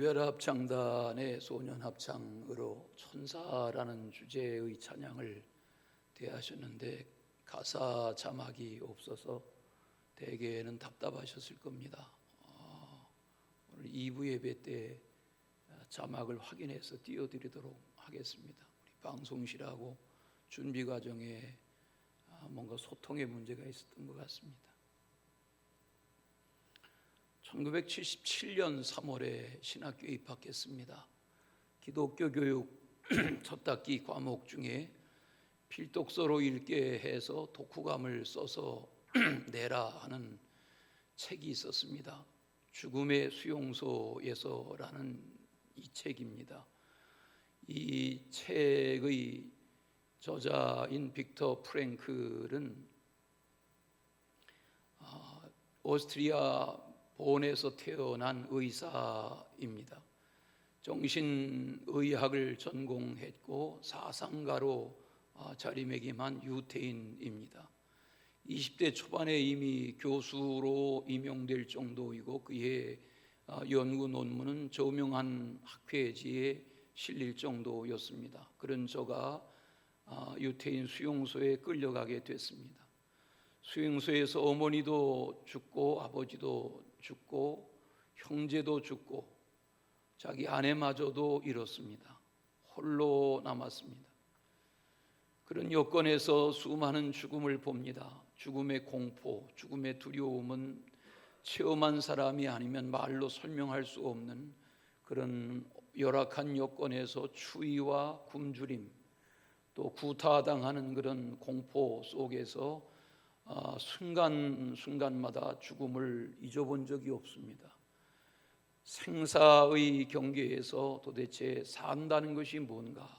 이별합창단의 소년합창으로 천사라는 주제의 찬양을 대하셨는데 가사 자막이 없어서 대개는 답답하셨을 겁니다. 오늘 2부 예배 때 자막을 확인해서 띄워드리도록 하겠습니다. 우리 방송실하고 준비 과정에 뭔가 소통의 문제가 있었던 것 같습니다. 1977년 3월에 신학교에 입학했습니다. 기독교 교육 첫 학기 과목 중에 필독서로 읽게 해서 독후감을 써서 내라 하는 책이 있었습니다. 죽음의 수용소에서라는 이 책입니다. 이 책의 저자인 빅터 프랭클은 오스트리아 본에서 태어난 의사입니다. 정신의학을 전공했고 사상가로 자리매김한 유태인입니다. 20대 초반에 이미 교수로 임용될 정도이고 그의 연구 논문은 저명한 학회지에 실릴 정도였습니다. 그런 저가 유태인 수용소에 끌려가게 됐습니다. 수용소에서 어머니도 죽고 아버지도 죽고 형제도 죽고 자기 아내마저도 잃었습니다. 홀로 남았습니다. 그런 여건에서 수많은 죽음을 봅니다. 죽음의 공포, 죽음의 두려움은 체험한 사람이 아니면 말로 설명할 수 없는 그런 열악한 여건에서 추위와 굶주림 또 구타당하는 그런 공포 속에서 순간순간마다 죽음을 잊어본 적이 없습니다. 생사의 경계에서 도대체 산다는 것이 뭔가,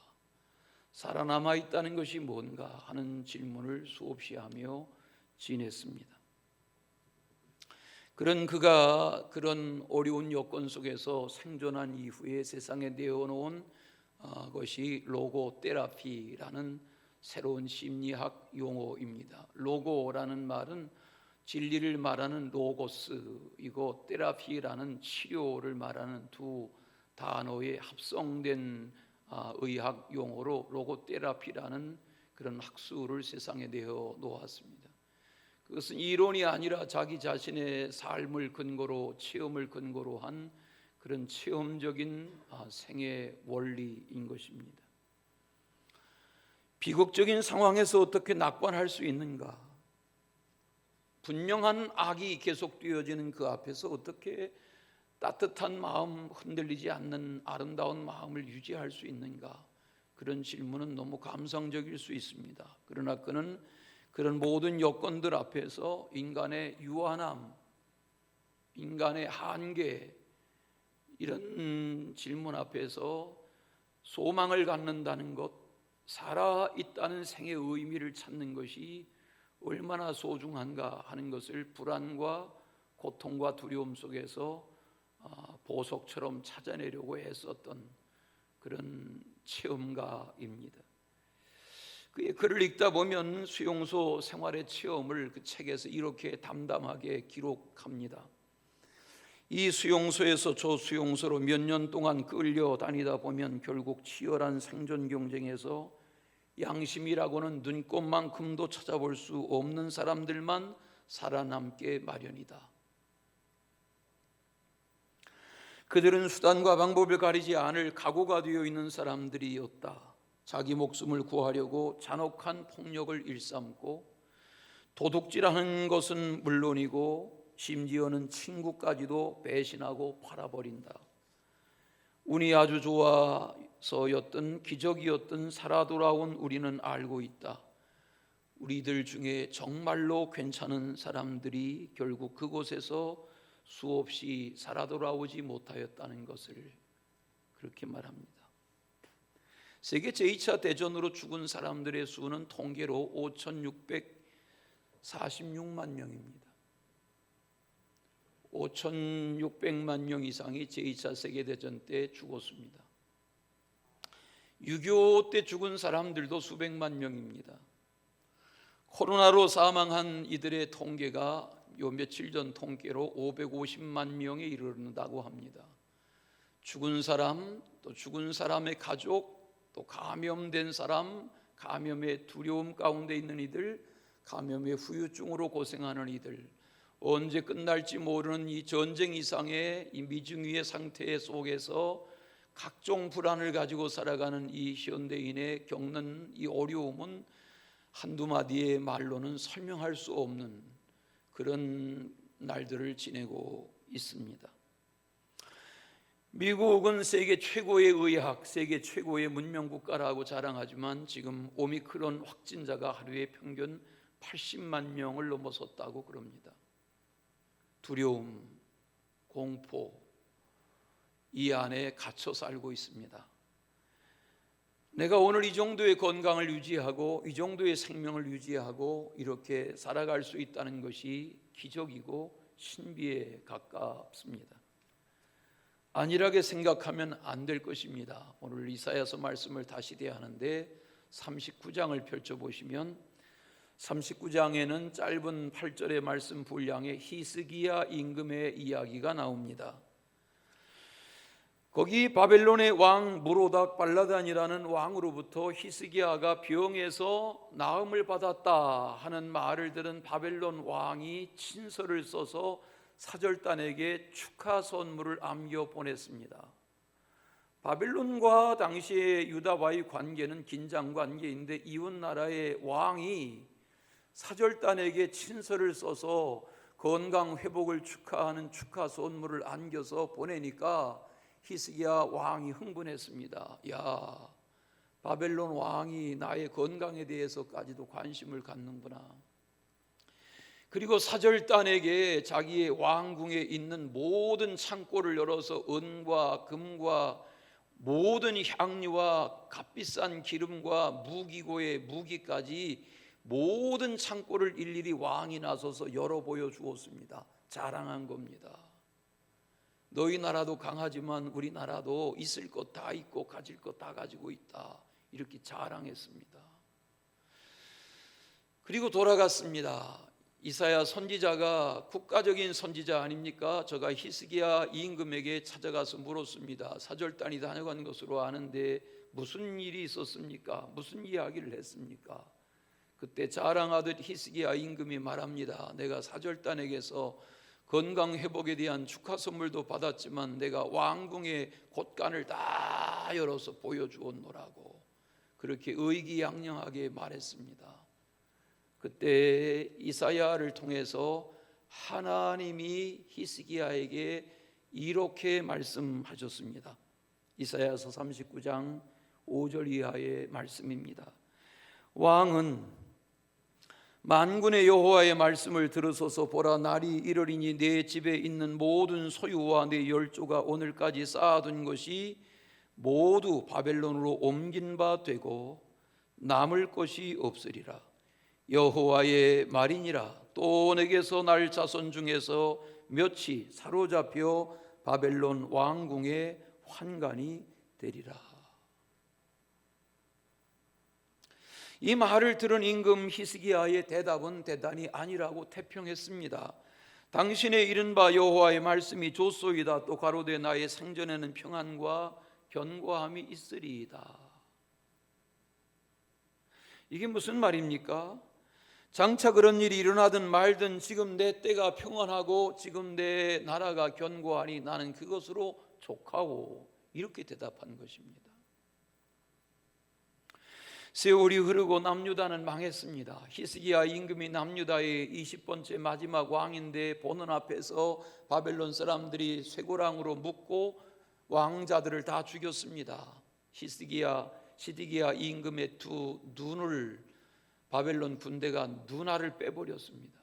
살아남아 있다는 것이 뭔가 하는 질문을 수없이 하며 지냈습니다. 그런 그가 그런 어려운 여건 속에서 생존한 이후에 세상에 내어놓은 것이 로고테라피라는 새로운 심리학 용어입니다. 로고라는 말은 진리를 말하는 로고스이고 테라피라는 치료를 말하는 두 단어의 합성된 의학 용어로 로고테라피라는 그런 학술을 세상에 내어 놓았습니다. 그것은 이론이 아니라 자기 자신의 삶을 근거로 체험을 근거로 한 그런 체험적인 생애 원리인 것입니다. 비극적인 상황에서 어떻게 낙관할 수 있는가? 분명한 악이 계속되어지는 그 앞에서 어떻게 따뜻한 마음, 흔들리지 않는 아름다운 마음을 유지할 수 있는가? 그런 질문은 너무 감성적일 수 있습니다. 그러나 그는 그런 모든 여건들 앞에서 인간의 유한함, 인간의 한계 이런 질문 앞에서 소망을 갖는다는 것, 살아있다는 생의 의미를 찾는 것이 얼마나 소중한가 하는 것을 불안과 고통과 두려움 속에서 보석처럼 찾아내려고 했었던 그런 체험가입니다. 그의 글을 읽다 보면 수용소 생활의 체험을 그 책에서 이렇게 담담하게 기록합니다. 이 수용소에서 저 수용소로 몇 년 동안 끌려다니다 보면 결국 치열한 생존 경쟁에서 양심이라고는 눈꼽만큼도 찾아볼 수 없는 사람들만 살아남게 마련이다. 그들은 수단과 방법을 가리지 않을 각오가 되어 있는 사람들이었다. 자기 목숨을 구하려고 잔혹한 폭력을 일삼고 도둑질하는 것은 물론이고 심지어는 친구까지도 배신하고 팔아버린다. 운이 아주 좋아서였든 기적이었든 살아 돌아온 우리는 알고 있다. 우리들 중에 정말로 괜찮은 사람들이 결국 그곳에서 수없이 살아 돌아오지 못하였다는 것을 그렇게 말합니다. 세계 제2차 대전으로 죽은 사람들의 수는 통계로 5,646만 명입니다. 5,600만 명 이상이 제2차 세계대전 때 죽었습니다. 6.25 때 죽은 사람들도 수백만 명입니다. 코로나로 사망한 이들의 통계가 요 며칠 전 통계로 550만 명에 이르는다고 합니다. 죽은 사람, 또 죽은 사람의 가족, 또 감염된 사람, 감염의 두려움 가운데 있는 이들, 감염의 후유증으로 고생하는 이들, 언제 끝날지 모르는 이 전쟁 이상의 이 미중위의 상태 속에서 각종 불안을 가지고 살아가는 이 현대인의 겪는 이 어려움은 한두 마디의 말로는 설명할 수 없는 그런 날들을 지내고 있습니다. 미국은 세계 최고의 의학, 세계 최고의 문명국가라고 자랑하지만 지금 오미크론 확진자가 하루에 평균 80만 명을 넘어섰다고 그럽니다. 두려움, 공포, 이 안에 갇혀 살고 있습니다. 내가 오늘 이 정도의 건강을 유지하고 이 정도의 생명을 유지하고 이렇게 살아갈 수 있다는 것이 기적이고 신비에 가깝습니다. 안일하게 생각하면 안 될 것입니다. 오늘 이사야서 말씀을 다시 대하는데 39장을 펼쳐보시면 39장에는 짧은 8절의 말씀 분량에 히스기야 임금의 이야기가 나옵니다. 거기 바벨론의 왕 무로닥 발라단이라는 왕으로부터 히스기야가 병에서 나음을 받았다 하는 말을 들은 바벨론 왕이 친서를 써서 사절단에게 축하 선물을 안겨 보냈습니다. 바벨론과 당시의 유다와의 관계는 긴장 관계인데 이웃 나라의 왕이 사절단에게 친서를 써서 건강 회복을 축하하는 축하 선물을 안겨서 보내니까 히스기야 왕이 흥분했습니다. 야, 바벨론 왕이 나의 건강에 대해서까지도 관심을 갖는구나. 그리고 사절단에게 자기의 왕궁에 있는 모든 창고를 열어서 은과 금과 모든 향유와 값비싼 기름과 무기고의 무기까지 모든 창고를 일일이 왕이 나서서 열어 보여주었습니다. 자랑한 겁니다. 너희 나라도 강하지만 우리 나라도 있을 것 다 있고 가질 것 다 가지고 있다. 이렇게 자랑했습니다. 그리고 돌아갔습니다. 이사야 선지자가 국가적인 선지자 아닙니까? 저가 히스기야 임금에게 찾아가서 물었습니다. 사절단이 다녀간 것으로 아는데 무슨 일이 있었습니까? 무슨 이야기를 했습니까? 그때 자랑하듯 히스기야 임금이 말합니다. 내가 사절단에게서 건강 회복에 대한 축하 선물도 받았지만 내가 왕궁의 곳간을 다 열어서 보여주었노라고 그렇게 의기양양하게 말했습니다. 그때 이사야를 통해서 하나님이 히스기야에게 이렇게 말씀하셨습니다. 이사야서 39장 5절 이하의 말씀입니다. 왕은 만군의 여호와의 말씀을 들으소서. 보라, 날이 이르리니 내 집에 있는 모든 소유와 내 열조가 오늘까지 쌓아둔 것이 모두 바벨론으로 옮긴 바 되고 남을 것이 없으리라. 여호와의 말이니라. 또 내게서 날 자손 중에서 몇이 사로잡혀 바벨론 왕궁의 환관이 되리라. 이 말을 들은 임금 히스기야의 대답은 대단히 아니라고 태평했습니다. 당신의 이른바 여호와의 말씀이 좋소이다. 또 가로되 나의 생전에는 평안과 견고함이 있으리이다. 이게 무슨 말입니까? 장차 그런 일이 일어나든 말든 지금 내 때가 평안하고 지금 내 나라가 견고하니 나는 그것으로 족하오. 이렇게 대답한 것입니다. 세월이 흐르고 남유다는 망했습니다. 히스기야 임금이 남유다의 20번째 마지막 왕인데 보는 앞에서 바벨론 사람들이 쇠고랑으로 묶고 왕자들을 다 죽였습니다. 시드기야 임금의 두 눈을 바벨론 군대가 눈알을 빼버렸습니다.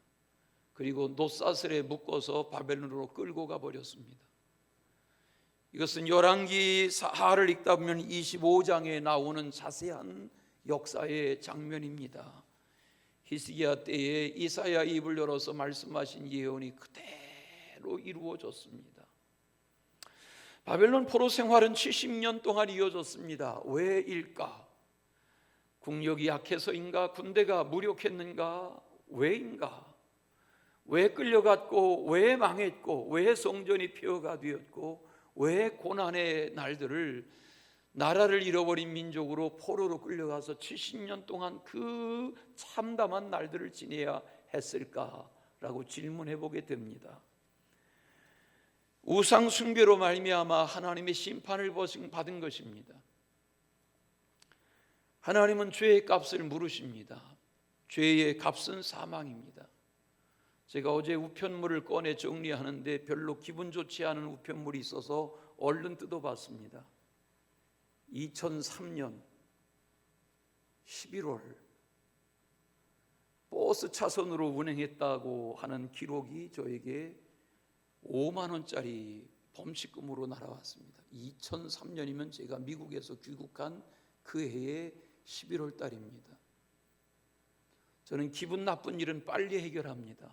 그리고 놋사슬에 묶어서 바벨론으로 끌고 가버렸습니다. 이것은 열왕기 하를 읽다 보면 25장에 나오는 자세한 역사의 장면입니다. 히스기야 때에 이사야 입을 열어서 말씀하신 예언이 그대로 이루어졌습니다. 바벨론 포로 생활은 70년 동안 이어졌습니다. 왜일까? 국력이 약해서인가? 군대가 무력했는가? 왜인가? 왜 끌려갔고 왜 망했고 왜 성전이 폐허가 되었고 왜 고난의 날들을 나라를 잃어버린 민족으로 포로로 끌려가서 70년 동안 그 참담한 날들을 지내야 했을까라고 질문해 보게 됩니다. 우상 숭배로 말미암아 하나님의 심판을 받은 것입니다. 하나님은 죄의 값을 물으십니다. 죄의 값은 사망입니다. 제가 어제 우편물을 꺼내 정리하는데 별로 기분 좋지 않은 우편물이 있어서 얼른 뜯어봤습니다. 2003년 11월 버스 차선으로 운행했다고 하는 기록이 저에게 5만 원짜리 범칙금으로 날아왔습니다. 2003년이면 제가 미국에서 귀국한 그 해의 11월 달입니다. 저는 기분 나쁜 일은 빨리 해결합니다.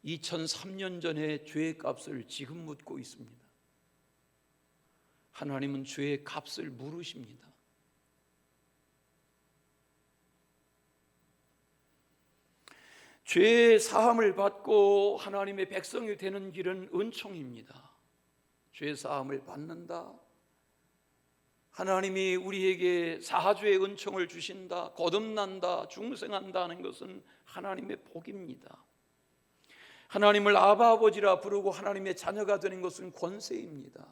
2003년 전에 죄의 값을 지금 묻고 있습니다. 하나님은 죄의 값을 물으십니다. 죄의 사함을 받고 하나님의 백성이 되는 길은 은총입니다. 죄의 사함을 받는다, 하나님이 우리에게 사하주의 은총을 주신다, 거듭난다, 중생한다는 것은 하나님의 복입니다. 하나님을 아바 아버지라 부르고 하나님의 자녀가 되는 것은 권세입니다.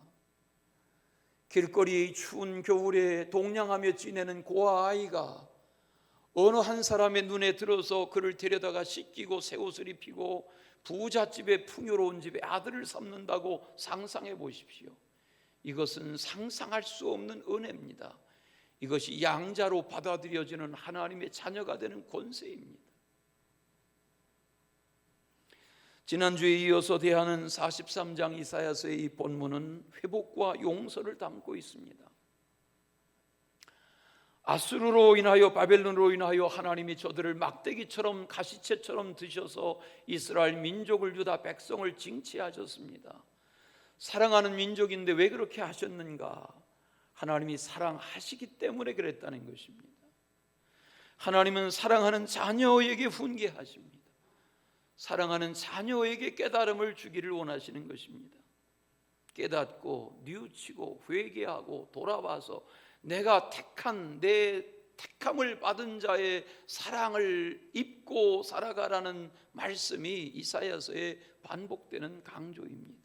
길거리의 추운 겨울에 동냥하며 지내는 고아 아이가 어느 한 사람의 눈에 들어서 그를 데려다가 씻기고 새 옷을 입히고 부잣집에 풍요로운 집에 아들을 삼는다고 상상해 보십시오. 이것은 상상할 수 없는 은혜입니다. 이것이 양자로 받아들여지는 하나님의 자녀가 되는 권세입니다. 지난주에 이어서 대하는 43장 이사야서의 이 본문은 회복과 용서를 담고 있습니다. 아수르로 인하여, 바벨론으로 인하여 하나님이 저들을 막대기처럼 가시채처럼 드셔서 이스라엘 민족을, 유다 백성을 징치하셨습니다. 사랑하는 민족인데 왜 그렇게 하셨는가? 하나님이 사랑하시기 때문에 그랬다는 것입니다. 하나님은 사랑하는 자녀에게 훈계하십니다. 사랑하는 자녀에게 깨달음을 주기를 원하시는 것입니다. 깨닫고 뉘우치고 회개하고 돌아와서 내가 택한, 내 택함을 받은 자의 사랑을 입고 살아가라는 말씀이 이사야서에 반복되는 강조입니다.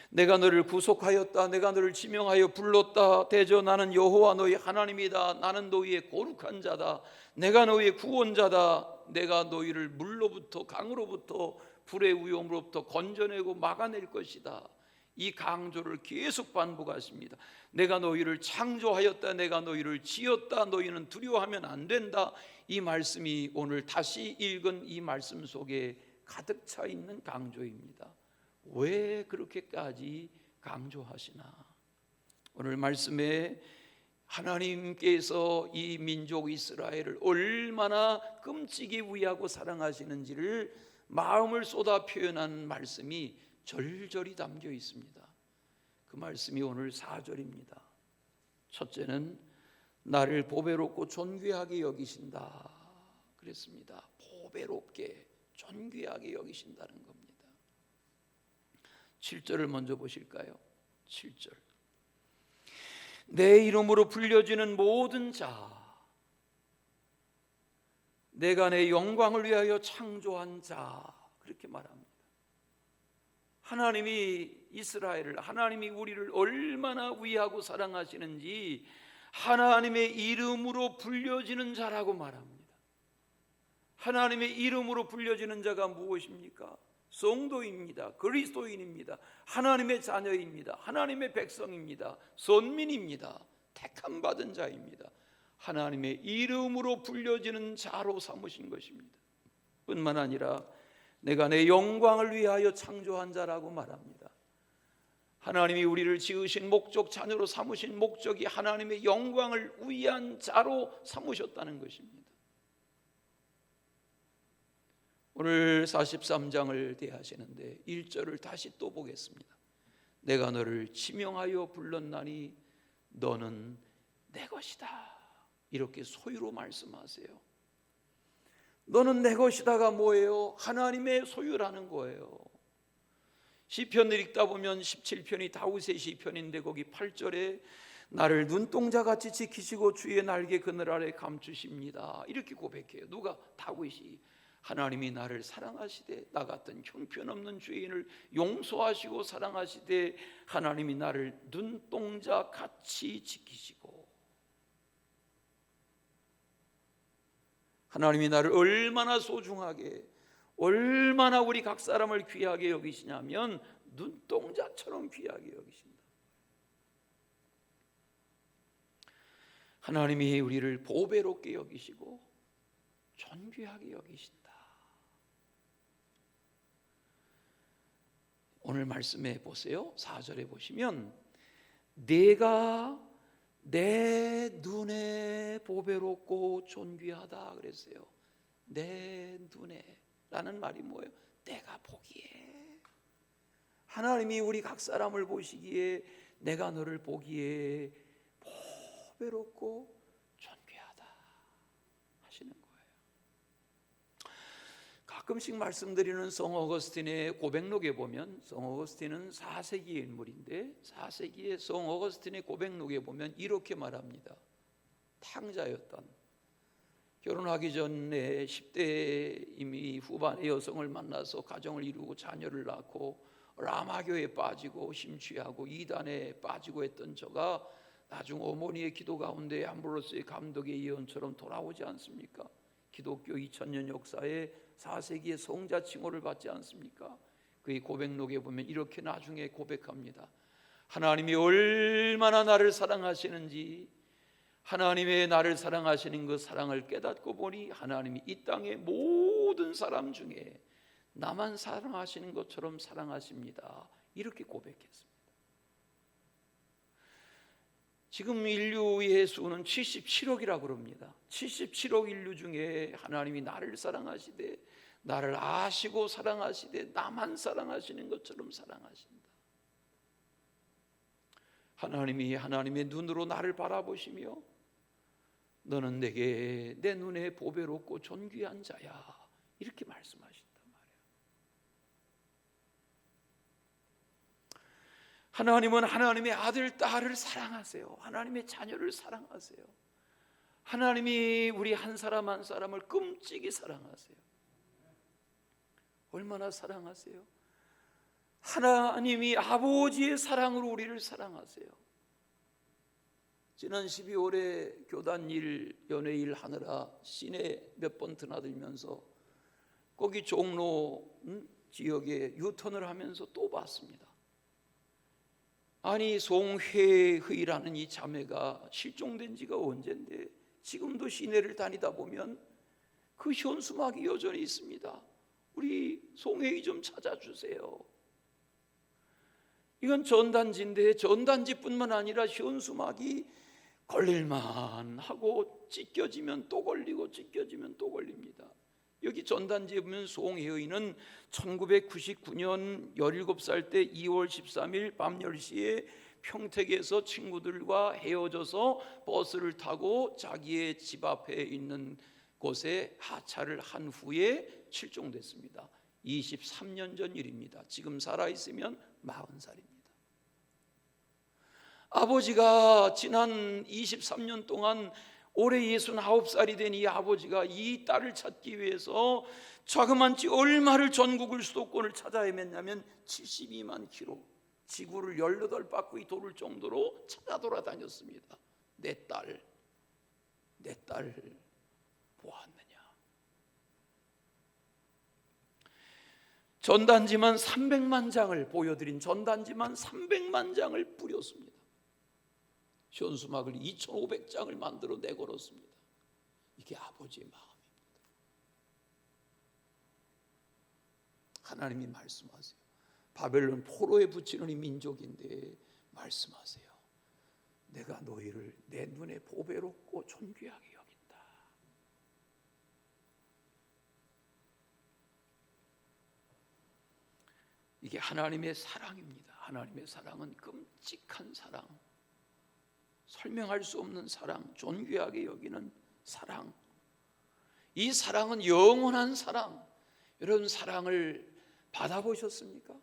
내가 너를 구속하였다, 내가 너를 지명하여 불렀다. 대저 나는 여호와 너희 하나님이다. 나는 너희의 거룩한 자다. 내가 너희의 구원자다. 내가 너희를 물로부터, 강으로부터, 불의 위험으로부터 건져내고 막아낼 것이다. 이 강조를 계속 반복하십니다. 내가 너희를 창조하였다, 내가 너희를 지었다, 너희는 두려워하면 안 된다. 이 말씀이 오늘 다시 읽은 이 말씀 속에 가득 차 있는 강조입니다. 왜 그렇게까지 강조하시나? 오늘 말씀에 하나님께서 이 민족 이스라엘을 얼마나 끔찍이 위하고 사랑하시는지를 마음을 쏟아 표현한 말씀이 절절히 담겨 있습니다. 그 말씀이 오늘 4절입니다. 첫째는 나를 보배롭고 존귀하게 여기신다 그랬습니다. 보배롭게 존귀하게 여기신다는 겁니다. 7절을 먼저 보실까요? 7절. 내 이름으로 불려지는 모든 자, 내가 내 영광을 위하여 창조한 자, 그렇게 말합니다. 하나님이 이스라엘을, 하나님이 우리를 얼마나 위하고 사랑하시는지 하나님의 이름으로 불려지는 자라고 말합니다. 하나님의 이름으로 불려지는 자가 무엇입니까? 성도입니다. 그리스도인입니다. 하나님의 자녀입니다. 하나님의 백성입니다. 선민입니다. 택함 받은 자입니다. 하나님의 이름으로 불려지는 자로 삼으신 것입니다. 뿐만 아니라 내가 내 영광을 위하여 창조한 자라고 말합니다. 하나님이 우리를 지으신 목적, 자녀로 삼으신 목적이 하나님의 영광을 위한 자로 삼으셨다는 것입니다. 오늘 43장을 대하시는데 1절을 다시 또 보겠습니다. 내가 너를 지명하여 불렀나니 너는 내 것이다. 이렇게 소유로 말씀하세요. 너는 내 것이다가 뭐예요? 하나님의 소유라는 거예요. 시편을 읽다 보면 17편이 다윗의 시편인데 거기 8절에 나를 눈동자같이 지키시고 주의 날개 그늘 아래 감추십니다, 이렇게 고백해요. 누가? 다윗이. 하나님이 나를 사랑하시되 나 같은 형편없는 죄인을 용서하시고 사랑하시되 하나님이 나를 눈동자같이 지키시고, 하나님이 나를 얼마나 소중하게, 얼마나 우리 각 사람을 귀하게 여기시냐면 눈동자처럼 귀하게 여기신다. 하나님이 우리를 보배롭게 여기시고 존귀하게 여기신다. 오늘 말씀해 보세요. 4절에 보시면 내가 내 눈에 보배롭고 존귀하다 그랬어요. 내 눈에 라는 말이 뭐예요? 내가 보기에, 하나님이 우리 각 사람을 보시기에 내가 너를 보기에 보배롭고 존귀하다 하시는 거예요. 가끔씩 말씀드리는 성 어거스틴의 고백록에 보면, 성 어거스틴은 4세기의 인물인데 4세기의 성 어거스틴의 고백록에 보면 이렇게 말합니다. 탕자였던, 결혼하기 전에 10대 이미 후반의 여성을 만나서 가정을 이루고 자녀를 낳고 라마교에 빠지고 심취하고 이단에 빠지고 했던 저가 나중 어머니의 기도 가운데 암브로스의 감독의 예언처럼 돌아오지 않습니까? 기독교 2000년 역사에 4세기의 성자 칭호를 받지 않습니까? 그의 고백록에 보면 이렇게 나중에 고백합니다. 하나님이 얼마나 나를 사랑하시는지, 하나님의 나를 사랑하시는 그 사랑을 깨닫고 보니 하나님이 이 땅의 모든 사람 중에 나만 사랑하시는 것처럼 사랑하십니다, 이렇게 고백했습니다. 지금 인류의 수는 77억이라고 그럽니다. 77억 인류 중에 하나님이 나를 사랑하시되, 나를 아시고 사랑하시되 나만 사랑하시는 것처럼 사랑하신다. 하나님이 하나님의 눈으로 나를 바라보시며 너는 내게 내 눈에 보배롭고 존귀한 자야, 이렇게 말씀하신단 말이에요. 하나님은 하나님의 아들, 딸을 사랑하세요. 하나님의 자녀를 사랑하세요. 하나님이 우리 한 사람 한 사람을 끔찍이 사랑하세요. 얼마나 사랑하세요? 하나님이 아버지의 사랑으로 우리를 사랑하세요. 지난 12월에 교단일, 연회일 하느라 시내 몇 번 드나들면서 거기 종로 지역에 유턴을 하면서 또 봤습니다. 아니, 송혜의라는 이 자매가 실종된 지가 언젠데 지금도 시내를 다니다 보면 그 현수막이 여전히 있습니다. 우리 송혜의 좀 찾아주세요. 이건 전단지인데 전단지뿐만 아니라 현수막이 걸릴만 하고 찢겨지면 또 걸리고 찢겨지면 또 걸립니다. 여기 전단지에 보면 송혜의는 1999년 17살 때 2월 13일 밤 10시에 평택에서 친구들과 헤어져서 버스를 타고 자기의 집 앞에 있는 곳에 하차를 한 후에 실종됐습니다. 23년 전 일입니다. 지금 살아있으면 40살입니다. 아버지가 지난 23년 동안 올해 69살이 된 이 아버지가 이 딸을 찾기 위해서 자그만치 얼마를 전국을 수도권을 찾아 헤맸냐면 72만 킬로, 지구를 18바퀴 도를 정도로 찾아 돌아다녔습니다. 내 딸 보았느냐? 전단지만 300만 장을 보여드린 전단지만 300만 장을 뿌렸습니다. 현수막을 2,500장을 만들어 내걸었습니다. 이게 아버지의 마음입니다. 하나님이 말씀하세요. 바벨론 포로에 붙이는 이 민족인데 말씀하세요. 내가 너희를 내 눈에 보배롭고 존귀하게 여긴다. 이게 하나님의 사랑입니다. 하나님의 사랑은 끔찍한 사랑, 설명할 수 없는 사랑, 존귀하게 여기는 사랑. 이 사랑은 영원한 사랑. 여러분, 사랑을 받아보셨습니까?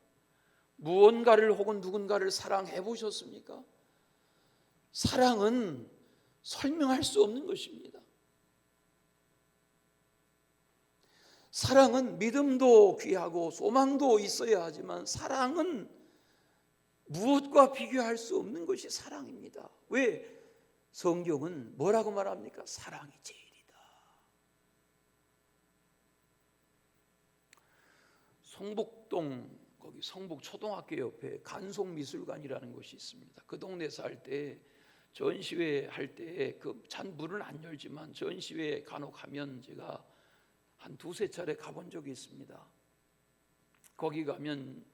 무언가를 혹은 누군가를 사랑해 보셨습니까? 사랑은 설명할 수 없는 것입니다. 사랑은 믿음도 귀하고 소망도 있어야 하지만 사랑은 무엇과 비교할 수 없는 것이 사랑입니다. 왜? 성경은 뭐라고 말합니까? 사랑이 제일이다. 성북동 거기 성북초등학교 옆에 간송미술관이라는 곳이 있습니다. 그 동네 살 때 전시회 할 때 그 잔 문은 안 열지만 전시회 간혹 가면 제가 한 두세 차례 가본 적이 있습니다. 거기 가면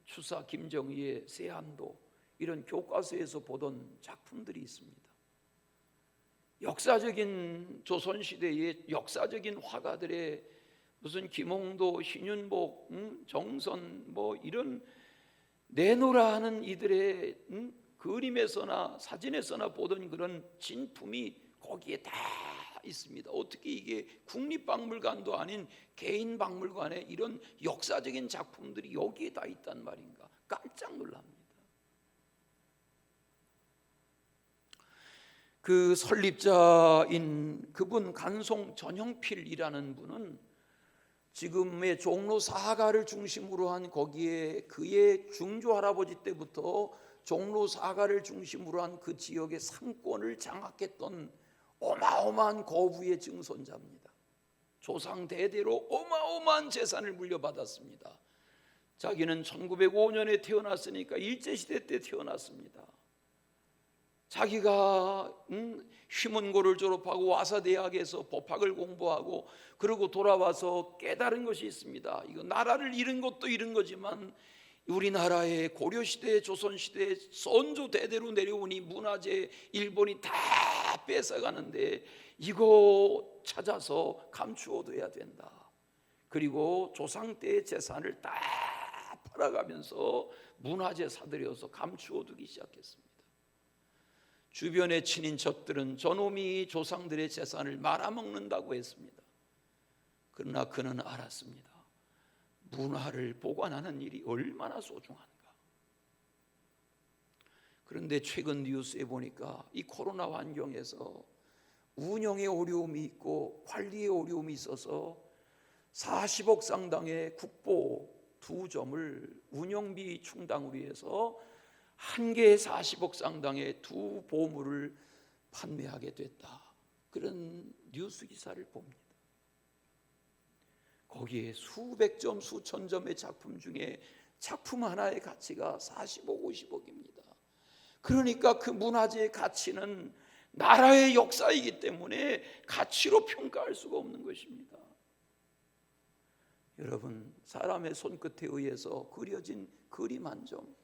추사 김정희의 세안도 이런 교과서에서 보던 작품들이 있습니다. 역사적인 조선시대의 역사적인 화가들의 무슨 김홍도, 신윤복, 정선 뭐 이런 내노라 하는 이들의 그림에서나 사진에서나 보던 그런 진품이 거기에 다 있습니다. 어떻게 이게 국립박물관도 아닌 개인 박물관에 이런 역사적인 작품들이 여기에 다 있단 말인가? 깜짝 놀랍니다. 그 설립자인 그분 간송 전형필이라는 분은 지금의 종로 사가를 중심으로 한 거기에 그의 중조 할아버지 때부터 종로 사가를 중심으로 한 그 지역의 상권을 장악했던 어마어마한 거부의 증손자입니다. 조상 대대로 어마어마한 재산을 물려받았습니다. 자기는 1905년에 태어났으니까 일제시대 때 태어났습니다. 자기가 휘문고를 졸업하고 와사대학에서 법학을 공부하고 그러고 돌아와서 깨달은 것이 있습니다. 이거 나라를 잃은 것도 잃은 거지만 우리나라의 고려시대, 조선시대 선조 대대로 내려온 이 문화재 일본이 다 뺏어가는데 이거 찾아서 감추어둬야 된다. 그리고 조상 때의 재산을 다 팔아가면서 문화재 사들여서 감추어두기 시작했습니다. 주변의 친인척들은 저놈이 조상들의 재산을 말아먹는다고 했습니다. 그러나 그는 알았습니다. 문화를 보관하는 일이 얼마나 소중한가. 그런데 최근 뉴스에 보니까 이 코로나 환경에서 운영에 어려움이 있고 관리에 어려움이 있어서 40억 상당의 국보 2점을 운영비 충당을 위해서 한 개에 40억 상당의 2 보물을 판매하게 됐다. 그런 뉴스 기사를 봅니다. 거기에 수백 점, 수천 점의 작품 중에 작품 하나의 가치가 40억, 50억입니다. 그러니까 그 문화재의 가치는 나라의 역사이기 때문에 가치로 평가할 수가 없는 것입니다. 여러분, 사람의 손끝에 의해서 그려진 그림 한 점,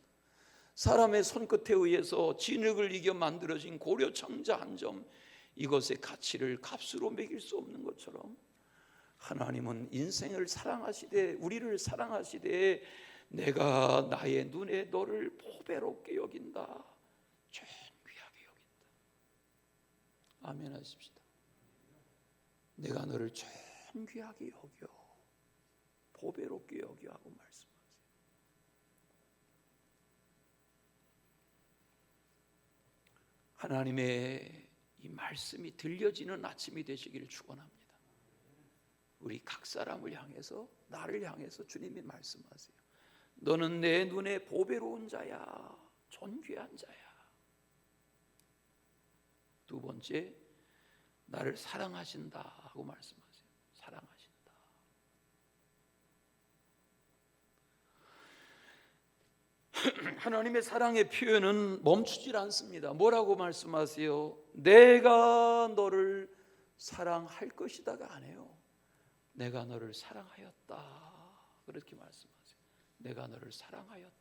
사람의 손끝에 의해서 진흙을 이겨 만들어진 고려청자 한 점, 이것의 가치를 값으로 매길 수 없는 것처럼 하나님은 인생을 사랑하시되 우리를 사랑하시되 내가 나의 눈에 너를 보배롭게 여긴다, 존귀하게 여긴다. 아멘 하십시다. 내가 너를 존귀하게 여겨, 보배롭게 여겨 하고 말씀하세요. 하나님의 이 말씀이 들려지는 아침이 되시기를 축원합니다. 우리 각 사람을 향해서, 나를 향해서 주님이 말씀하세요. 너는 내 눈에 보배로운 자야, 존귀한 자야. 두 번째, 나를 사랑하신다 하고 말씀하세요. 사랑하신다. 하나님의 사랑의 표현은 멈추질 않습니다. 뭐라고 말씀하세요? 내가 너를 사랑할 것이다가 아니에요. 내가 너를 사랑하였다, 그렇게 말씀하세요. 내가 너를 사랑하였다.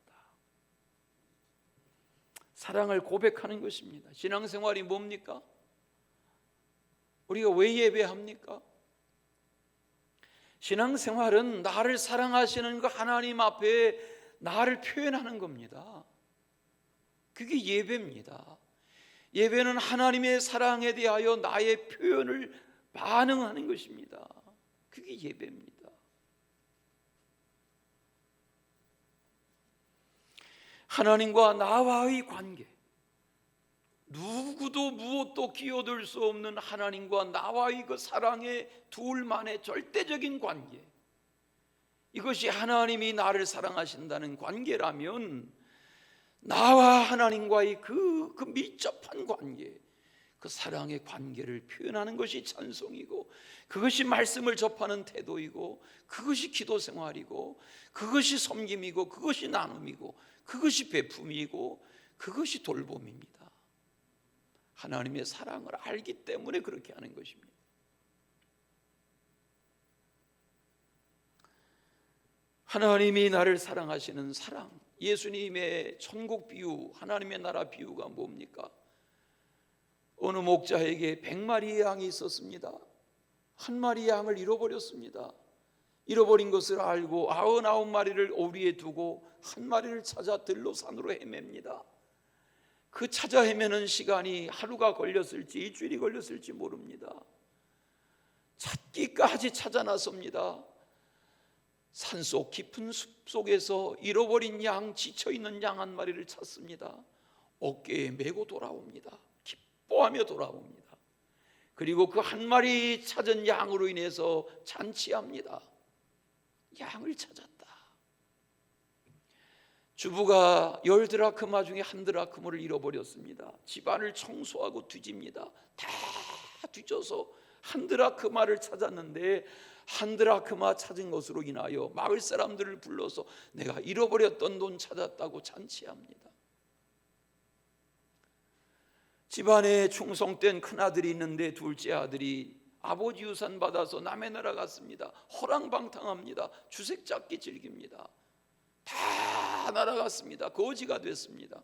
사랑을 고백하는 것입니다. 신앙생활이 뭡니까? 우리가 왜 예배합니까? 신앙생활은 나를 사랑하시는 그 하나님 앞에 나를 표현하는 겁니다. 그게 예배입니다. 예배는 하나님의 사랑에 대하여 나의 표현을 반응하는 것입니다. 그게 예배입니다. 하나님과 나와의 관계, 누구도 무엇도 끼어들 수 없는 하나님과 나와의 그 사랑의 둘만의 절대적인 관계, 이것이 하나님이 나를 사랑하신다는 관계라면 나와 하나님과의 그 밀접한 관계, 그 사랑의 관계를 표현하는 것이 찬송이고, 그것이 말씀을 접하는 태도이고, 그것이 기도 생활이고, 그것이 섬김이고, 그것이 나눔이고, 그것이 베품이고, 그것이 돌봄입니다. 하나님의 사랑을 알기 때문에 그렇게 하는 것입니다. 하나님이 나를 사랑하시는 사랑, 예수님의 천국 비유, 하나님의 나라 비유가 뭡니까? 어느 목자에게 100마리의 양이 있었습니다. 한 마리 양을 잃어버렸습니다. 잃어버린 것을 알고 99마리를 오리에 두고 한 마리를 찾아 들로 산으로 헤맵니다. 그 찾아 헤매는 시간이 하루가 걸렸을지 일주일이 걸렸을지 모릅니다. 찾기까지 찾아 나섭니다. 산속 깊은 숲속에서 잃어버린 양, 지쳐있는 양 한 마리를 찾습니다. 어깨에 메고 돌아옵니다. 기뻐하며 돌아옵니다. 그리고 그 한 마리 찾은 양으로 인해서 잔치합니다. 양을 찾았다. 주부가 10드라크마 중에 1드라크마를 잃어버렸습니다. 집안을 청소하고 뒤집니다. 다 뒤져서 1드라크마를 찾았는데 1드라크마 찾은 것으로 인하여 마을 사람들을 불러서 내가 잃어버렸던 돈 찾았다고 잔치합니다. 집안에 충성된 큰아들이 있는데 둘째 아들이 아버지 유산 받아서 남의 나라 갔습니다. 허랑방탕합니다. 주색 잡기 즐깁니다. 다 날아갔습니다. 거지가 됐습니다.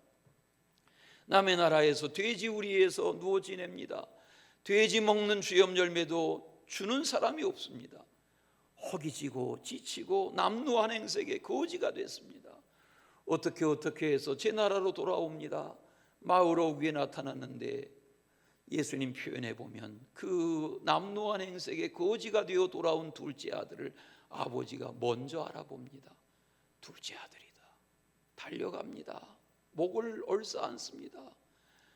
남의 나라에서 돼지 우리에서 누워 지냅니다. 돼지 먹는 주염 열매도 주는 사람이 없습니다. 허기지고 지치고 남루한 행색에 거지가 됐습니다. 어떻게 해서 제 나라로 돌아옵니다. 마을 위에 나타났는데 예수님 표현해 보면 그 남루한 행색에 거지가 되어 돌아온 둘째 아들을 아버지가 먼저 알아봅니다. 둘째 아들이다. 달려갑니다. 목을 얼싸안습니다.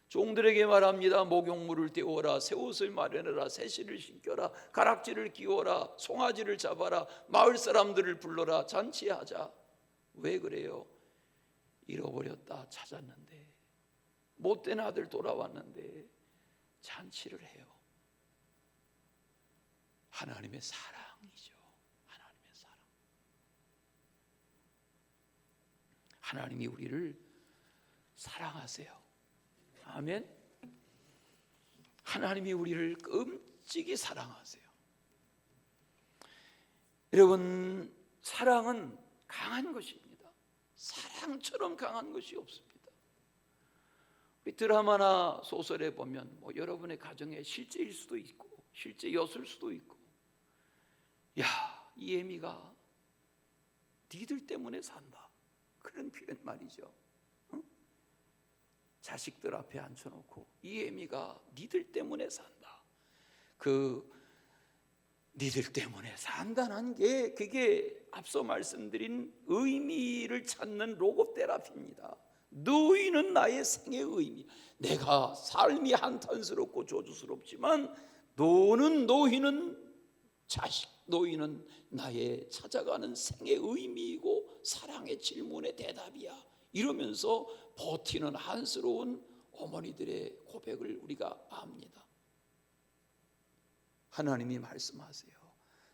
종들에게 말합니다. 목욕물을 떼어라, 새 옷을 마련해라, 새실을 신겨라, 가락지를 끼워라, 송아지를 잡아라, 마을 사람들을 불러라, 잔치하자. 왜 그래요? 잃어버렸다 찾았는데, 못된 아들 돌아왔는데 잔치를 해요. 하나님의 사랑이죠. 하나님의 사랑. 하나님이 우리를 사랑하세요. 아멘. 하나님이 우리를 끔찍이 사랑하세요. 여러분, 사랑은 강한 것입니다. 사랑처럼 강한 것이 없습니다. 우리 드라마나 소설에 보면 여러분의 가정에 실제일 수도 있고 실제였을 수도 있고, 야, 이 애미가 니들 때문에 산다, 그런 표현 말이죠. 자식들 앞에 앉혀놓고 이 애미가 니들 때문에 산다. 그 니들 때문에 산다는 게 그게 앞서 말씀드린 의미를 찾는 로고 테라피입니다. 너희는 나의 생의 의미. 내가 삶이 한탄스럽고 저주스럽지만 너희는 자식, 너희는 나의 찾아가는 생의 의미이고 사랑의 질문의 대답이야. 이러면서 버티는 한스러운 어머니들의 고백을 우리가 압니다. 하나님이 말씀하세요.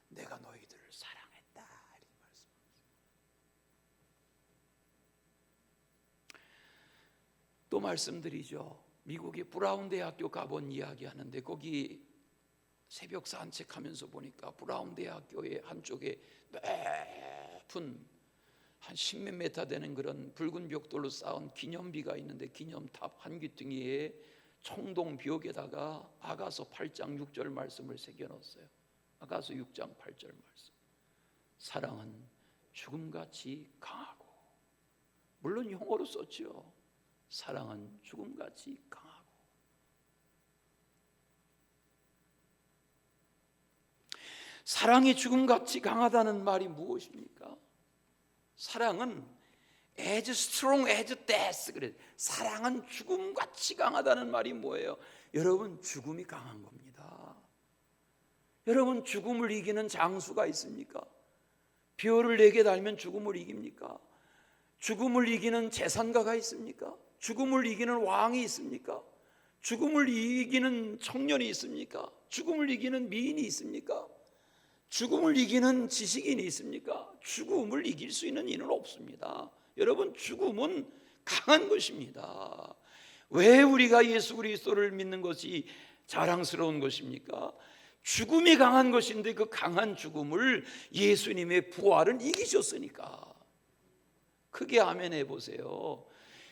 내가 너희들을 사랑했다, 이렇게 말씀하세요. 또 말씀드리죠. 미국의 브라운 대학교 가본 이야기 하는데, 거기 새벽 산책하면서 보니까 브라운 대학교의 한쪽에 높은 한 10몇 미터 되는 그런 붉은 벽돌로 쌓은 기념비가 있는데, 기념탑 한 귀퉁이에 청동 벽에다가 아가서 8장 6절 말씀을 새겨놨어요. 아가서 6장 8절 말씀. 사랑은 죽음같이 강하고, 물론 영어로 썼죠. 사랑은 죽음같이 강하고. 사랑이 죽음같이 강하다는 말이 무엇입니까? 사랑은 as strong as death. 그래. 사랑은 죽음같이 강하다는 말이 뭐예요? 여러분, 죽음이 강한 겁니다. 여러분, 죽음을 이기는 장수가 있습니까? 별을 4개 달면 죽음을 이깁니까? 죽음을 이기는 재산가가 있습니까? 죽음을 이기는 왕이 있습니까? 죽음을 이기는 청년이 있습니까? 죽음을 이기는 미인이 있습니까? 죽음을 이기는 지식인이 있습니까? 죽음을 이길 수 있는 이는 없습니다. 여러분, 죽음은 강한 것입니다. 왜 우리가 예수 그리스도를 믿는 것이 자랑스러운 것입니까? 죽음이 강한 것인데 그 강한 죽음을 예수님의 부활은 이기셨으니까. 크게 아멘 해보세요.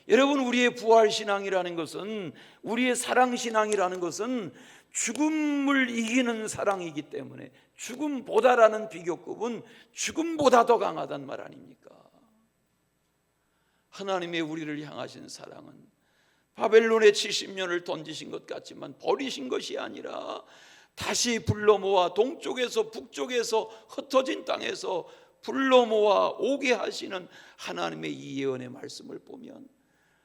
여러분, 우리의 부활신앙이라는 것은, 우리의 사랑신앙이라는 것은 죽음을 이기는 사랑이기 때문에, 죽음보다라는 비교급은 죽음보다 더 강하단 말 아닙니까? 하나님의 우리를 향하신 사랑은 바벨론에 70년을 던지신 것 같지만 버리신 것이 아니라 다시 불러 모아 동쪽에서 북쪽에서 흩어진 땅에서 불러 모아 오게 하시는 하나님의 이 예언의 말씀을 보면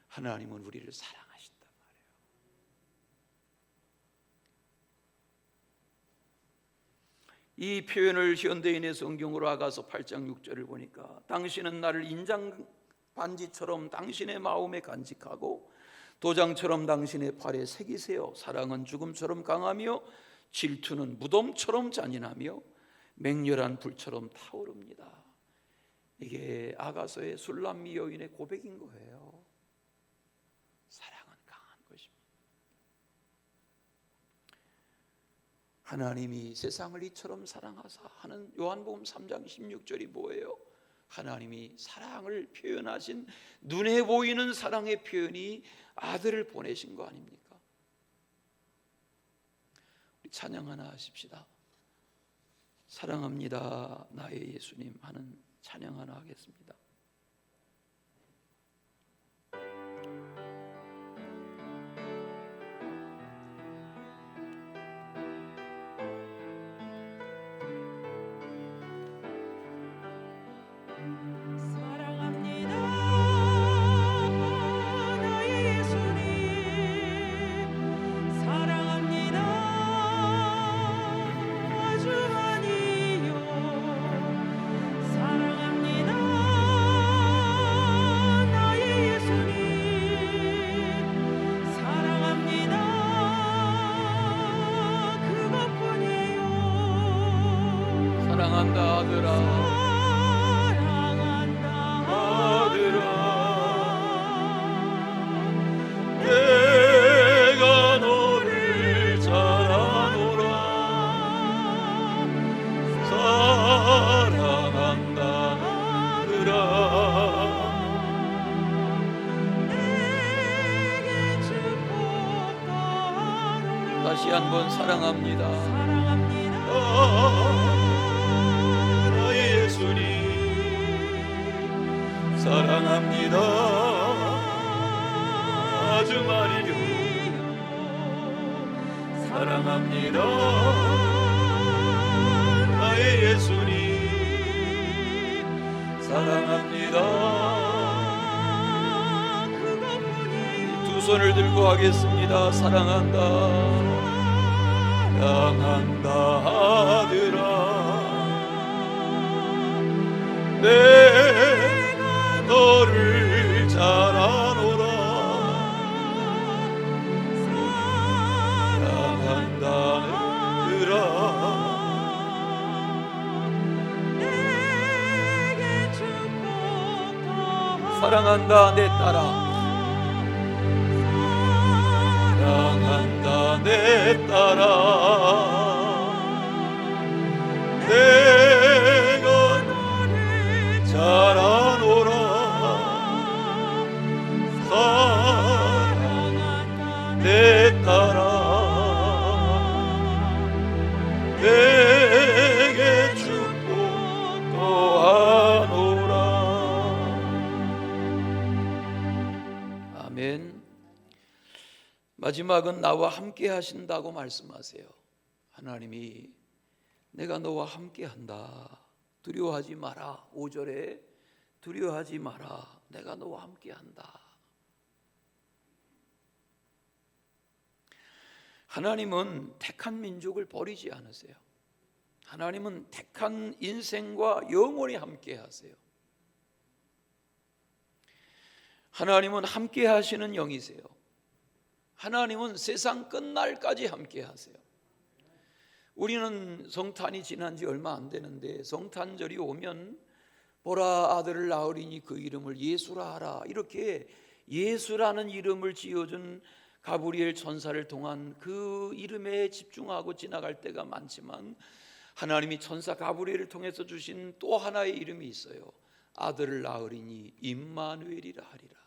하나님은 우리를 사랑하신단 말이에요. 이 표현을 현대인의 성경으로 아가서 8장 6절을 보니까 당신은 나를 인장 반지처럼 당신의 마음에 간직하고 도장처럼 당신의 팔에 새기세요. 사랑은 죽음처럼 강하며 질투는 무덤처럼 잔인하며 맹렬한 불처럼 타오릅니다. 이게 아가서의 술람미 여인의 고백인 거예요. 사랑은 강한 것입니다. 하나님이 세상을 이처럼 사랑하사 하는 요한복음 3장 16절이 뭐예요? 하나님이 사랑을 표현하신 눈에 보이는 사랑의 표현이 아들을 보내신 거 아닙니까? 우리 찬양 하나 하십시다. 사랑합니다 나의 예수님 하는 찬양 하나 하겠습니다. 사랑한다 아들아, 내가 너를 잘 아노라. 사랑한다 아들아, 다시 한번 사랑합니다. 나의 예수님 사랑합니다. 아주 많이요 사랑합니다. 나의 예수님 사랑합니다. 두 손을 들고 하겠습니다. 사랑한다 사랑한다 아들아, 내가 너를 잘 아노라. 사랑한다 아들아, 사랑한다 내 딸아, 사랑한다 내 딸아, 내가 너를 잘 아노라. 사랑한다 내 딸아, 내게 축복 더하노라. 아멘. 마지막은 나와 함께 하신다고 말씀하세요. 하나님이 내가 너와 함께 한다. 두려워하지 마라. 5절에 두려워하지 마라. 내가 너와 함께한다. 하나님은 택한 민족을 버리지 않으세요. 하나님은 택한 인생과 영원히 함께 하세요. 하나님은 함께 하시는 영이세요. 하나님은 세상 끝날까지 함께 하세요. 우리는 성탄이 지난 지 얼마 안 되는데 성탄절이 오면 보라 아들을 낳으리니 그 이름을 예수라 하라, 이렇게 예수라는 이름을 지어준 가브리엘 천사를 통한 그 이름에 집중하고 지나갈 때가 많지만 하나님이 천사 가브리엘을 통해서 주신 또 하나의 이름이 있어요. 아들을 낳으리니 임마누엘이라 하리라.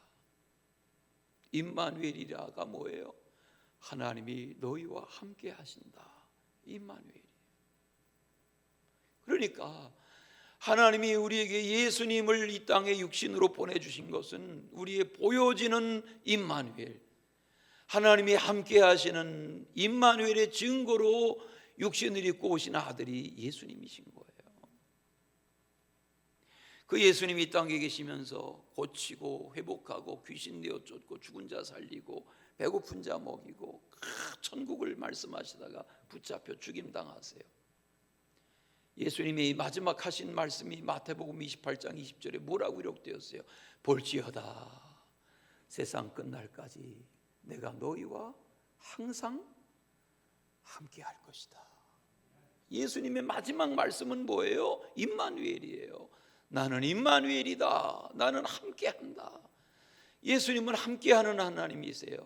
임마누엘이라가 뭐예요? 하나님이 너희와 함께 하신다. 임마누엘. 그러니까 하나님이 우리에게 예수님을 이 땅에 육신으로 보내주신 것은 우리의 보여지는 임마누엘, 하나님이 함께 하시는 임마누엘의 증거로 육신을 입고 오신 아들이 예수님이신 거예요. 그 예수님이 이 땅에 계시면서 고치고 회복하고 귀신 내어 쫓고 죽은 자 살리고 배고픈 자 먹이고 천국을 말씀하시다가 붙잡혀 죽임당하세요. 예수님이 마지막 하신 말씀이 마태복음 28장 20절에 뭐라고 기록되었어요? 볼지어다 세상 끝날까지 내가 너희와 항상 함께 할 것이다. 예수님의 마지막 말씀은 뭐예요? 임마누엘이에요. 나는 임마누엘이다. 나는 함께한다. 예수님은 함께하는 하나님이세요.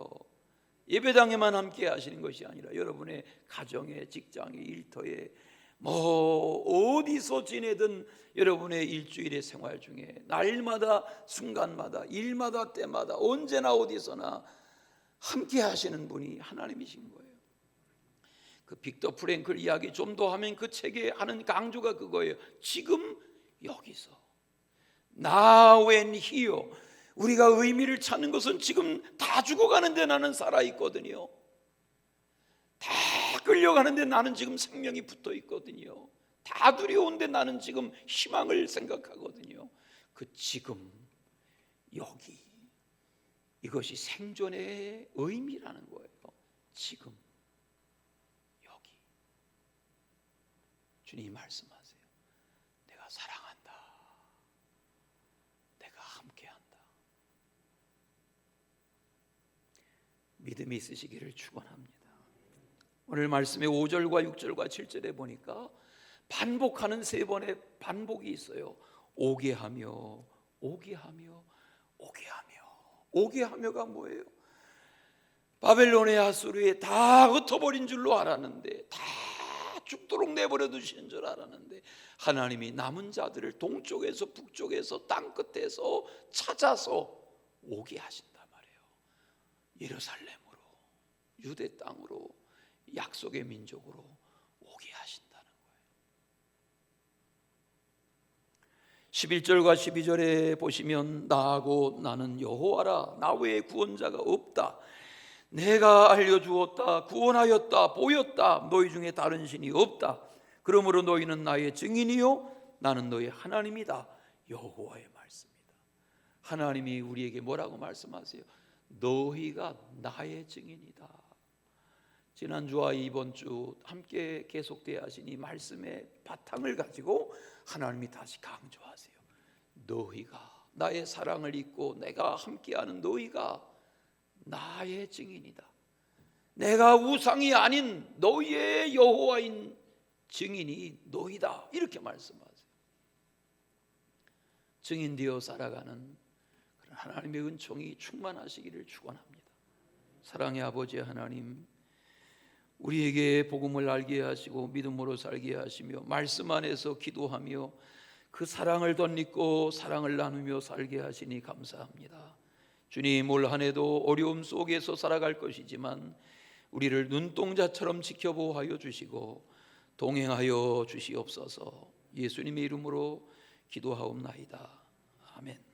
예배당에만 함께 하시는 것이 아니라 여러분의 가정에, 직장에, 일터에 어디서 지내든 여러분의 일주일의 생활 중에 날마다 순간마다 일마다 때마다 언제나 어디서나 함께 하시는 분이 하나님이신 거예요. 그 빅터 프랭클 이야기 좀 더 하면 그 책에 하는 강조가 그거예요. 지금 여기서 Now and here. 우리가 의미를 찾는 것은 지금 다 죽어가는데 나는 살아있거든요. 다 끌려가는데 나는 지금 생명이 붙어있거든요. 다 두려운데 나는 지금 희망을 생각하거든요. 그 지금 여기, 이것이 생존의 의미라는 거예요. 지금 여기. 주님이 말씀하세요. 내가 사랑한다. 내가 함께한다. 믿음이 있으시기를 축원합니다. 오늘 말씀의 5절과 6절과 7절에 보니까 반복하는 세 번의 반복이 있어요. 오게 하며, 오게 하며, 오게 하며. 오게 하며가 뭐예요? 바벨론의 하수르에 다 흩어버린 줄로 알았는데, 다 죽도록 내버려 두시는 줄 알았는데 하나님이 남은 자들을 동쪽에서 북쪽에서 땅끝에서 찾아서 오게 하신단 말이에요. 예루살렘으로, 유대 땅으로, 약속의 민족으로 오게 하신다는 거예요. 11절과 12절에 보시면 나하고 나는 여호와라. 나 외에 구원자가 없다. 내가 알려주었다. 구원하였다. 보였다. 너희 중에 다른 신이 없다. 그러므로 너희는 나의 증인이요 나는 너희 하나님이다. 여호와의 말씀이다. 하나님이 우리에게 뭐라고 말씀하세요? 너희가 나의 증인이다. 지난주와 이번 주 함께 계속되어 하신 이 말씀의 바탕을 가지고 하나님이 다시 강조하세요. 너희가 나의 사랑을 잊고 내가 함께하는 너희가 나의 증인이다. 내가 우상이 아닌 너희의 여호와인 증인이 너희다. 이렇게 말씀하세요. 증인되어 살아가는 그런 하나님의 은총이 충만하시기를 축원합니다. 사랑의 아버지 하나님, 우리에게 복음을 알게 하시고 믿음으로 살게 하시며 말씀 안에서 기도하며 그 사랑을 덧입고 사랑을 나누며 살게 하시니 감사합니다. 주님, 올 한 해도 어려움 속에서 살아갈 것이지만 우리를 눈동자처럼 지켜보호하여 주시고 동행하여 주시옵소서. 예수님의 이름으로 기도하옵나이다. 아멘.